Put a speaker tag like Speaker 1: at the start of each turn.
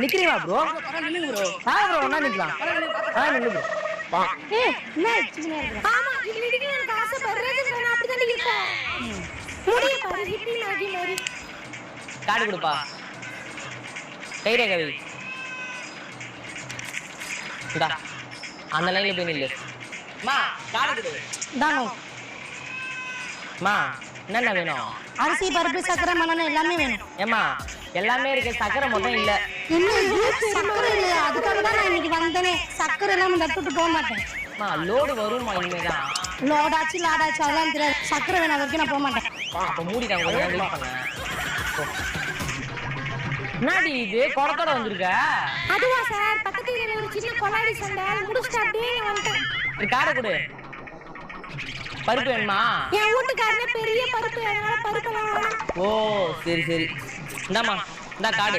Speaker 1: நிக்கிறீங்களா bro?
Speaker 2: நில்லுங்க bro.
Speaker 1: Bro ஒண்ணா நிக்கலாம். நில்லு ப்ரோ.
Speaker 3: என்ன சின்ன இருக்கு. ஆமா இது விடுங்க எனக்கு ஆசை பர்றது நான் அப்படி தான் இருக்கேன். முடிய பாரு ஹிப்பி நாகி மாதிரி.
Speaker 1: கார்டு கொடுப்பா. கைரே கவி. இந்தா. அந்த லைன்ல போய் நில்லு. மா கார்டு கொடு.
Speaker 3: தாங்க.
Speaker 1: மா என்ன வேணும்?
Speaker 3: அரிசி பருப்பு சக்கரை மண்ணெண்ணெய் எல்லாமே வேணும்.
Speaker 1: ஏமா எல்லாமே இருக்கு, சக்கரை மட்டும் இல்ல.
Speaker 3: சக்கரை இல்லையா? அதுக்காக தான் நான் இன்னைக்கு வந்தேனே. சக்கரை எல்லாம் நட்டுட்டு போக மாட்டேன்.
Speaker 1: லோடு வருமா இனிமேதான்?
Speaker 3: லோடாச்சு லாடாச்சு அதெல்லாம் தெரியாது. சக்கரை வேணா வரைக்கும் நான் போக மாட்டேன்.
Speaker 1: அப்ப மூடிட்டாங்க, கொஞ்சம் வெயிட் பண்ண. என்னடி இது கொடத்தோட வந்திருக்க?
Speaker 3: அதுவா சார், பக்கத்து வீட்ல ஒரு சின்ன கொலாடி சண்டை முடிச்சிட்டு அப்படியே வந்துட்டேன்.
Speaker 1: காடை கொடு. பருப்பு வேணுமா?
Speaker 3: என் வீட்டுக்காரனே பெரிய பருப்பு, அதனால பருப்பு வேணும்.
Speaker 1: ஓ சரி சரி, இந்தாம்மா இந்தா காடு.